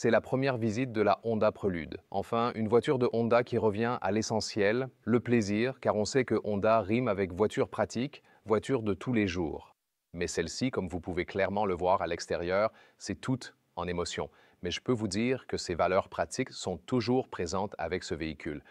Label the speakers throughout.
Speaker 1: C'est la première visite de la Honda Prelude. Enfin, une voiture de Honda qui revient à l'essentiel, le plaisir, car on sait que Honda rime avec voiture pratique, voiture de tous les jours. Mais celle-ci, comme vous pouvez clairement le voir à l'extérieur, c'est toute en émotion. Mais je peux vous dire que ces valeurs pratiques sont toujours présentes avec ce véhicule.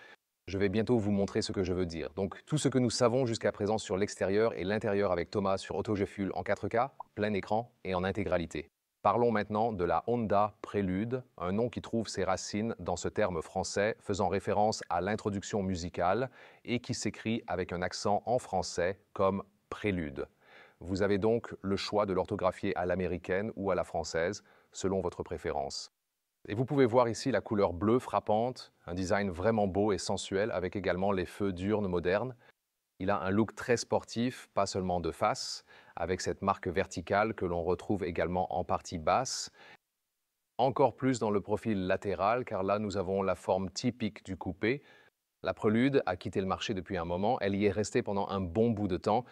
Speaker 1: Je vais bientôt vous montrer ce que je veux dire. Donc, tout ce que nous savons jusqu'à présent sur l'extérieur et l'intérieur avec Thomas sur AutoGFuel en 4K, plein écran et en intégralité. Parlons maintenant de la Honda Prélude, un nom qui trouve ses racines dans ce terme français faisant référence à l'introduction musicale et qui s'écrit avec un accent en français comme prélude. Vous avez donc le choix de l'orthographier à l'américaine ou à la française, selon votre préférence. Et vous pouvez voir ici la couleur bleue frappante, un design vraiment beau et sensuel avec également les feux diurnes modernes. Il a un look très sportif, pas seulement de face, avec cette marque verticale que l'on retrouve également en partie basse. Encore plus dans le profil latéral, car là nous avons la forme typique du coupé. La Prelude a quitté le marché depuis un moment, elle y est restée pendant un bon bout de temps.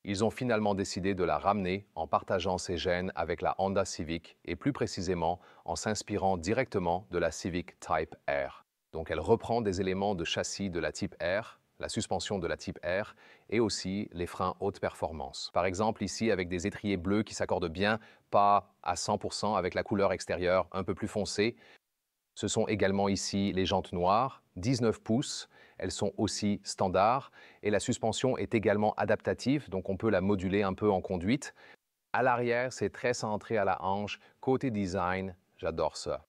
Speaker 1: Ils ont finalement décidé de la ramener en partageant ses gènes avec la Honda Civic et plus précisément en s'inspirant directement de la Civic Type R. Donc elle reprend des éléments de châssis de la Type R, la suspension de la Type R et aussi les freins haute performance. Par exemple ici avec des étriers bleus qui s'accordent bien, pas à 100% avec la couleur extérieure un peu plus foncée. Ce sont également ici les jantes noires, 19 pouces. Elles sont aussi standards et la suspension est également adaptative, donc on peut la moduler un peu en conduite. À l'arrière, c'est très centré à la hanche. Côté design, j'adore ça.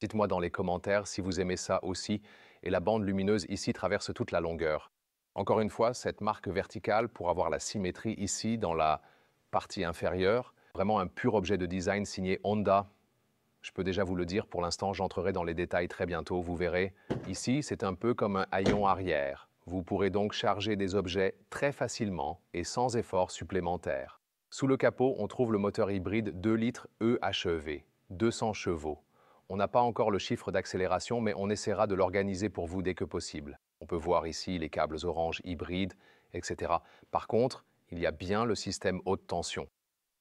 Speaker 1: Dites-moi dans les commentaires si vous aimez ça aussi. Et la bande lumineuse ici traverse toute la longueur. Encore une fois, cette marque verticale pour avoir la symétrie ici dans la partie inférieure. Vraiment un pur objet de design signé Honda. Je peux déjà vous le dire, pour l'instant, j'entrerai dans les détails très bientôt, vous verrez. Ici, c'est un peu comme un haillon arrière. Vous pourrez donc charger des objets très facilement et sans effort supplémentaire. Sous le capot, on trouve le moteur hybride 2 litres EHEV, 200 chevaux. On n'a pas encore le chiffre d'accélération, mais on essaiera de l'organiser pour vous dès que possible. On peut voir ici les câbles orange hybrides, etc. Par contre, il y a bien le système haute tension.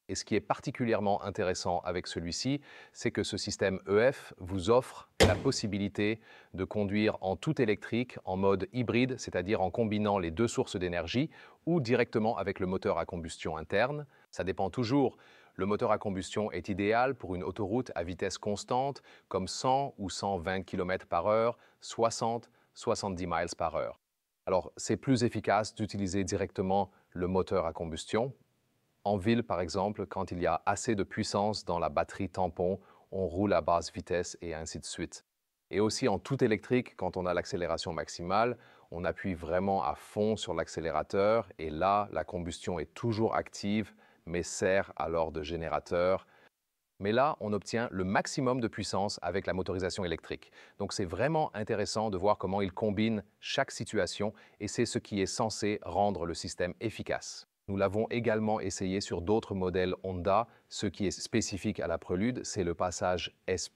Speaker 1: Et ce qui est particulièrement intéressant avec celui-ci, c'est que ce système EF vous offre la possibilité de conduire en tout électrique, en mode hybride, c'est-à-dire en combinant les deux sources d'énergie, ou directement avec le moteur à combustion interne. Ça dépend toujours. Le moteur à combustion est idéal pour une autoroute à vitesse constante, comme 100 ou 120 km par heure, 60, 70 miles par heure. Alors, c'est plus efficace d'utiliser directement le moteur à combustion. En ville, par exemple, quand il y a assez de puissance dans la batterie tampon, on roule à basse vitesse et ainsi de suite. Et aussi en tout électrique, quand on a l'accélération maximale, on appuie vraiment à fond sur l'accélérateur et là, la combustion est toujours active, mais sert alors de générateur. Mais là, on obtient le maximum de puissance avec la motorisation électrique. Donc c'est vraiment intéressant de voir comment il combine chaque situation et c'est ce qui est censé rendre le système efficace. Nous l'avons également essayé sur d'autres modèles Honda. Ce qui est spécifique à la Prelude, c'est le passage S+.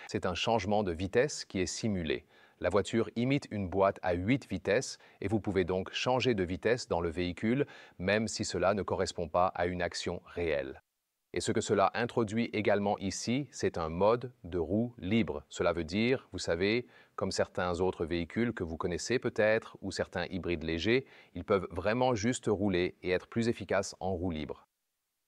Speaker 1: C'est un changement de vitesse qui est simulé. La voiture imite une boîte à 8 vitesses et vous pouvez donc changer de vitesse dans le véhicule, même si cela ne correspond pas à une action réelle. Et ce que cela introduit également ici, c'est un mode de roue libre. Cela veut dire, vous savez, comme certains autres véhicules que vous connaissez peut-être, ou certains hybrides légers, ils peuvent vraiment juste rouler et être plus efficaces en roue libre.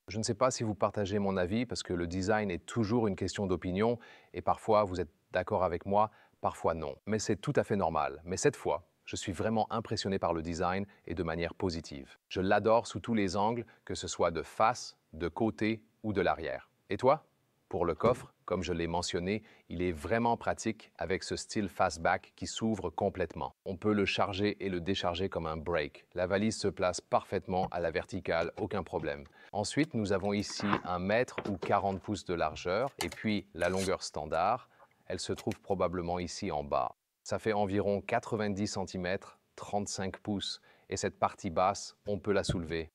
Speaker 1: Je ne sais pas si vous partagez mon avis, parce que le design est toujours une question d'opinion, et parfois vous êtes d'accord avec moi, parfois non. Mais c'est tout à fait normal. Mais cette fois, je suis vraiment impressionné par le design et de manière positive. Je l'adore sous tous les angles, que ce soit de face, de côté ou de l'arrière. Et toi? Pour le coffre, comme je l'ai mentionné, il est vraiment pratique avec ce style fastback qui s'ouvre complètement. On peut le charger et le décharger comme un break. La valise se place parfaitement à la verticale, aucun problème. Ensuite, nous avons ici 1 mètre ou 40 pouces de largeur et puis la longueur standard. Elle se trouve probablement ici en bas. Ça fait environ 90 cm, 35 pouces et cette partie basse, on peut la soulever.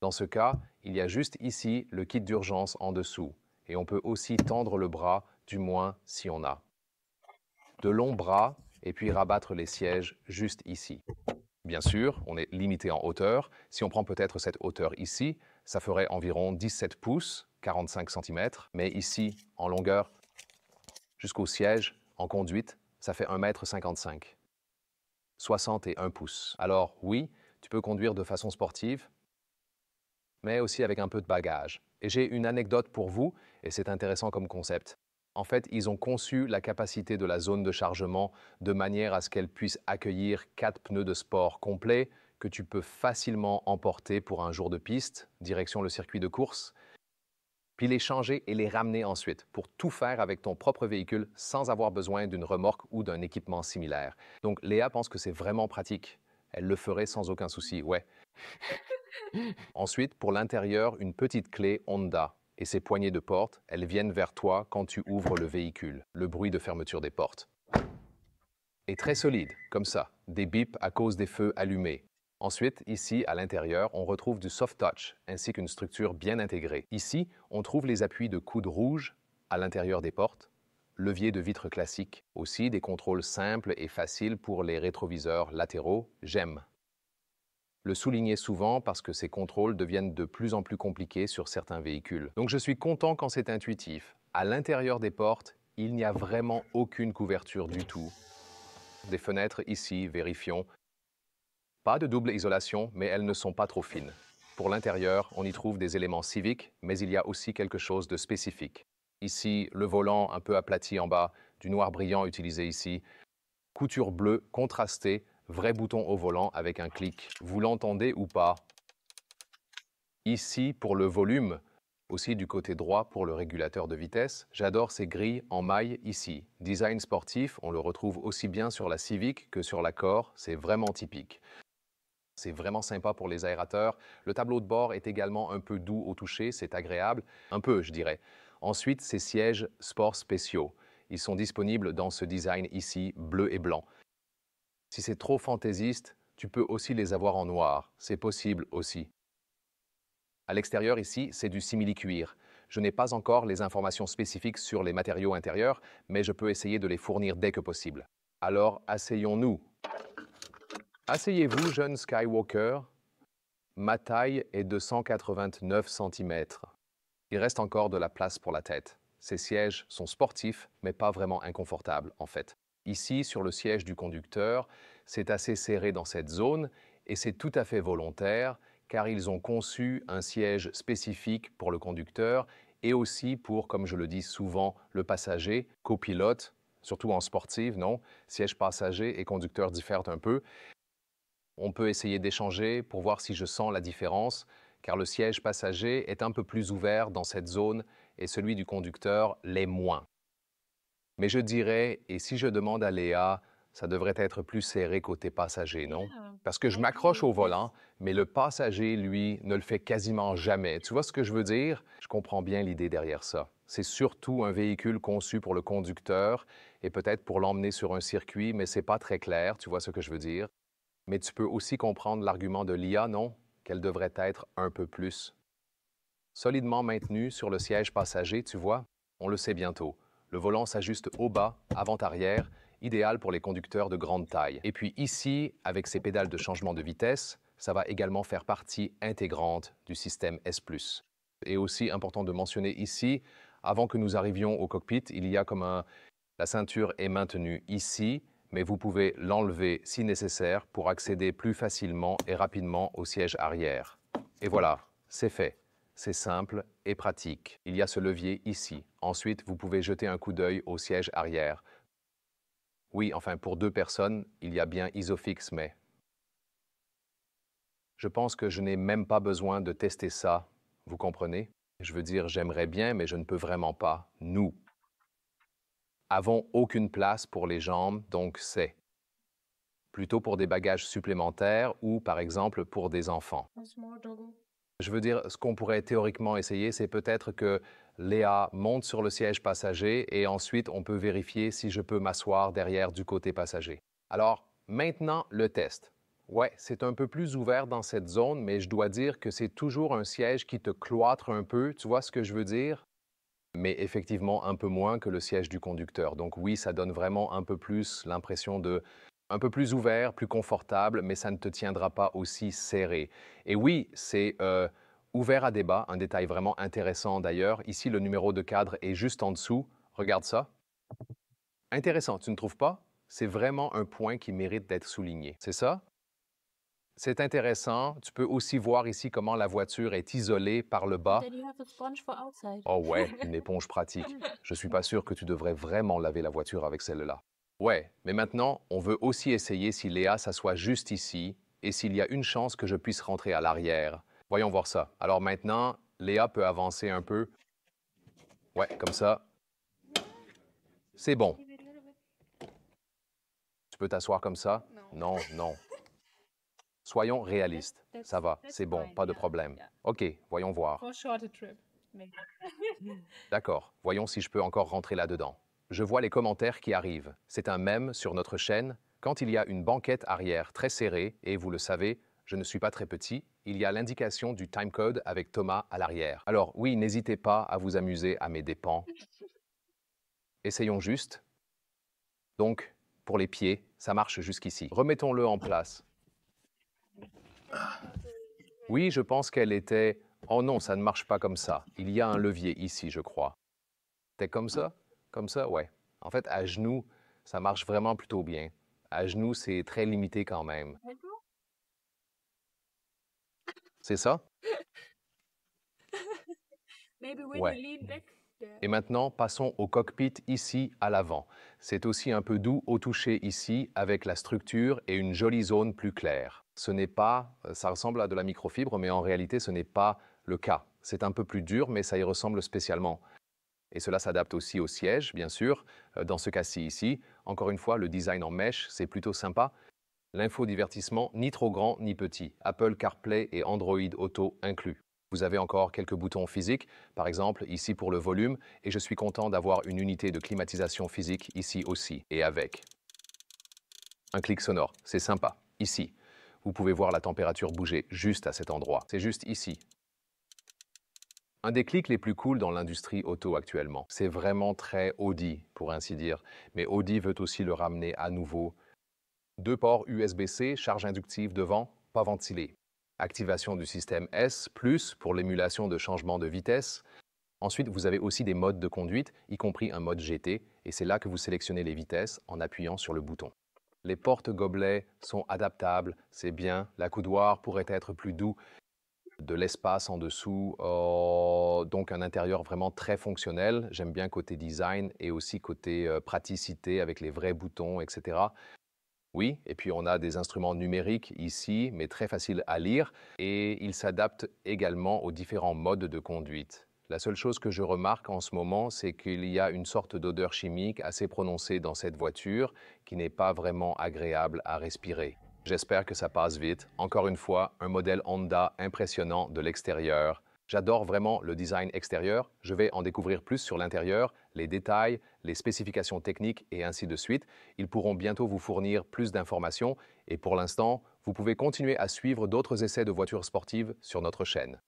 Speaker 1: Dans ce cas, il y a juste ici le kit d'urgence en dessous. Et on peut aussi tendre le bras, du moins si on a. De longs bras, et puis rabattre les sièges juste ici. Bien sûr, on est limité en hauteur. Si on prend peut-être cette hauteur ici, ça ferait environ 17 pouces, 45 cm. Mais ici, en longueur, jusqu'au siège en conduite, ça fait 1,55 m, 61 pouces. Alors oui, tu peux conduire de façon sportive, mais aussi avec un peu de bagage. Et j'ai une anecdote pour vous, et c'est intéressant comme concept. En fait, ils ont conçu la capacité de la zone de chargement de manière à ce qu'elle puisse accueillir 4 pneus de sport complets que tu peux facilement emporter pour un jour de piste, direction le circuit de course, puis les changer et les ramener ensuite pour tout faire avec ton propre véhicule sans avoir besoin d'une remorque ou d'un équipement similaire. Donc Léa pense que c'est vraiment pratique. Elle le ferait sans aucun souci, ouais. Ensuite, pour l'intérieur, une petite clé Honda et ses poignées de porte, elles viennent vers toi quand tu ouvres le véhicule, le bruit de fermeture des portes. Et très solide, comme ça, des bips à cause des feux allumés. Ensuite, ici, à l'intérieur, on retrouve du soft touch, ainsi qu'une structure bien intégrée. Ici, on trouve les appuis de coude rouge à l'intérieur des portes, levier de vitre classique, aussi des contrôles simples et faciles pour les rétroviseurs latéraux, j'aime. Le souligner souvent parce que ces contrôles deviennent de plus en plus compliqués sur certains véhicules. Donc je suis content quand c'est intuitif. À l'intérieur des portes, il n'y a vraiment aucune couverture du tout. Des fenêtres ici, vérifions. Pas de double isolation, mais elles ne sont pas trop fines. Pour l'intérieur, on y trouve des éléments civiques, mais il y a aussi quelque chose de spécifique. Ici, le volant un peu aplati en bas, du noir brillant utilisé ici, couture bleue contrastée, vrai bouton au volant avec un clic. Vous l'entendez ou pas? Ici, pour le volume, aussi du côté droit pour le régulateur de vitesse, j'adore ces grilles en maille ici. Design sportif, on le retrouve aussi bien sur la Civic que sur l'Accord, c'est vraiment typique. C'est vraiment sympa pour les aérateurs. Le tableau de bord est également un peu doux au toucher, c'est agréable. Un peu, je dirais. Ensuite, ces sièges sport spéciaux. Ils sont disponibles dans ce design ici, bleu et blanc. Si c'est trop fantaisiste, tu peux aussi les avoir en noir. C'est possible aussi. À l'extérieur ici, c'est du simili-cuir. Je n'ai pas encore les informations spécifiques sur les matériaux intérieurs, mais je peux essayer de les fournir dès que possible. Alors, asseyons-nous. Asseyez-vous, jeune Skywalker. Ma taille est de 189 cm. Il reste encore de la place pour la tête. Ces sièges sont sportifs, mais pas vraiment inconfortables, en fait. Ici, sur le siège du conducteur, c'est assez serré dans cette zone, et c'est tout à fait volontaire, car ils ont conçu un siège spécifique pour le conducteur et aussi pour, comme je le dis souvent, le passager, copilote, surtout en sportive, non? Siège passager et conducteur diffèrent un peu. On peut essayer d'échanger pour voir si je sens la différence, car le siège passager est un peu plus ouvert dans cette zone et celui du conducteur l'est moins. Mais je dirais, et si je demande à Léa, ça devrait être plus serré côté passager, non?
Speaker 2: Yeah,
Speaker 1: Parce que je
Speaker 2: I agree
Speaker 1: m'accroche au
Speaker 2: with
Speaker 1: volant,
Speaker 2: this.
Speaker 1: mais le passager, lui, ne le fait quasiment jamais. Tu vois ce que je veux dire? Je comprends bien l'idée derrière ça. C'est surtout un véhicule conçu pour le conducteur et peut-être pour l'emmener sur un circuit, mais c'est pas très clair, tu vois ce que je veux dire? Mais tu peux aussi comprendre l'argument de l'IA, non? Qu'elle devrait être un peu plus solidement maintenue sur le siège passager, tu vois? On le sait bientôt. Le volant s'ajuste au bas, avant-arrière, idéal pour les conducteurs de grande taille. Et puis ici, avec ces pédales de changement de vitesse, ça va également faire partie intégrante du système S+. Et aussi important de mentionner ici, avant que nous arrivions au cockpit, il y a comme un... La ceinture est maintenue ici, mais vous pouvez l'enlever si nécessaire pour accéder plus facilement et rapidement au siège arrière. Et voilà, c'est fait. C'est simple et pratique. Il y a ce levier ici. Ensuite, vous pouvez jeter un coup d'œil au siège arrière. Oui, enfin, pour 2 personnes, il y a bien Isofix, mais je pense que je n'ai même pas besoin de tester ça. Vous comprenez? Je veux dire, j'aimerais bien, mais je ne peux vraiment pas. Nous avons aucune place pour les jambes, donc c'est plutôt pour des bagages supplémentaires ou, par exemple, pour des enfants.
Speaker 2: A small doggo.
Speaker 1: Je veux dire, ce qu'on pourrait théoriquement essayer, c'est peut-être que Léa monte sur le siège passager et ensuite on peut vérifier si je peux m'asseoir derrière du côté passager. Alors, maintenant, le test. Ouais, c'est un peu plus ouvert dans cette zone, mais je dois dire que c'est toujours un siège qui te cloître un peu, tu vois ce que je veux dire? Mais effectivement un peu moins que le siège du conducteur. Donc oui, ça donne vraiment un peu plus l'impression de un peu plus ouvert, plus confortable, mais ça ne te tiendra pas aussi serré. Et oui, c'est ouvert à débat, un détail vraiment intéressant d'ailleurs. Ici, le numéro de cadre est juste en dessous. Regarde ça. Intéressant, tu ne trouves pas? C'est vraiment un point qui mérite d'être souligné. C'est ça? C'est intéressant. Tu peux aussi voir ici comment la voiture est isolée par le bas.
Speaker 2: Then you have a sponge for outside.
Speaker 1: Oh ouais, une éponge pratique. Je suis pas sûr que tu devrais vraiment laver la voiture avec celle-là. Ouais, mais maintenant, on veut aussi essayer si Léa s'assoit juste ici et s'il y a une chance que je puisse rentrer à l'arrière. Voyons voir ça. Alors maintenant, Léa peut avancer un peu. Ouais, comme ça. C'est bon.
Speaker 2: Give it a little bit.
Speaker 1: Tu peux t'asseoir comme ça?
Speaker 2: No.
Speaker 1: Non, non. Soyons réalistes.
Speaker 2: That's-
Speaker 1: Ça va,
Speaker 2: that's
Speaker 1: c'est bon,
Speaker 2: fine,
Speaker 1: pas de
Speaker 2: yeah,
Speaker 1: problème.
Speaker 2: yeah.
Speaker 1: OK, voyons voir.
Speaker 2: For a shorter trip, maybe.
Speaker 1: D'accord, voyons si je peux encore rentrer là-dedans. Je vois les commentaires qui arrivent. C'est un mème sur notre chaîne. Quand il y a une banquette arrière très serrée, et vous le savez, je ne suis pas très petit, il y a l'indication du timecode avec Thomas à l'arrière. Alors oui, n'hésitez pas à vous amuser à mes dépens. Essayons juste. Donc, pour les pieds, ça marche jusqu'ici. Remettons-le en place. Oui, je pense qu'elle était... Oh non, ça ne marche pas comme ça. Il y a un levier ici, je crois. T'es comme ça? Comme ça, ouais. En fait, à genoux, ça marche vraiment plutôt bien. À genoux, c'est très limité quand même. C'est ça?
Speaker 2: Maybe when
Speaker 1: Ouais.
Speaker 2: you lean back. Yeah.
Speaker 1: Et maintenant, passons au cockpit ici à l'avant. C'est aussi un peu doux au toucher ici avec la structure et une jolie zone plus claire. Ce n'est pas, ça ressemble à de la microfibre, mais en réalité, ce n'est pas le cas. C'est un peu plus dur, mais ça y ressemble spécialement. Et cela s'adapte aussi au siège, bien sûr. Dans ce cas-ci ici, encore une fois, le design en mèche, c'est plutôt sympa. L'infodivertissement, ni trop grand ni petit. Apple CarPlay et Android Auto inclus. Vous avez encore quelques boutons physiques, par exemple ici pour le volume, et je suis content d'avoir une unité de climatisation physique ici aussi, et avec. Un clic sonore, c'est sympa, ici. Vous pouvez voir la température bouger juste à cet endroit. C'est juste ici. Un des clics les plus cool dans l'industrie auto actuellement. C'est vraiment très Audi, pour ainsi dire. Mais Audi veut aussi le ramener à nouveau. 2 ports USB-C, charge inductive devant, pas ventilé. Activation du système S+, pour l'émulation de changement de vitesse. Ensuite, vous avez aussi des modes de conduite, y compris un mode GT, et c'est là que vous sélectionnez les vitesses en appuyant sur le bouton. Les porte-gobelets sont adaptables, c'est bien. L'accoudoir pourrait être plus doux, de l'espace en dessous, donc un intérieur vraiment très fonctionnel. J'aime bien côté design et aussi côté praticité avec les vrais boutons, etc. Oui, et puis on a des instruments numériques ici, mais très faciles à lire, et ils s'adaptent également aux différents modes de conduite. La seule chose que je remarque en ce moment, c'est qu'il y a une sorte d'odeur chimique assez prononcée dans cette voiture qui n'est pas vraiment agréable à respirer. J'espère que ça passe vite. Encore une fois, un modèle Honda impressionnant de l'extérieur. J'adore vraiment le design extérieur. Je vais en découvrir plus sur l'intérieur, les détails, les spécifications techniques et ainsi de suite. Ils pourront bientôt vous fournir plus d'informations et pour l'instant, vous pouvez continuer à suivre d'autres essais de voitures sportives sur notre chaîne.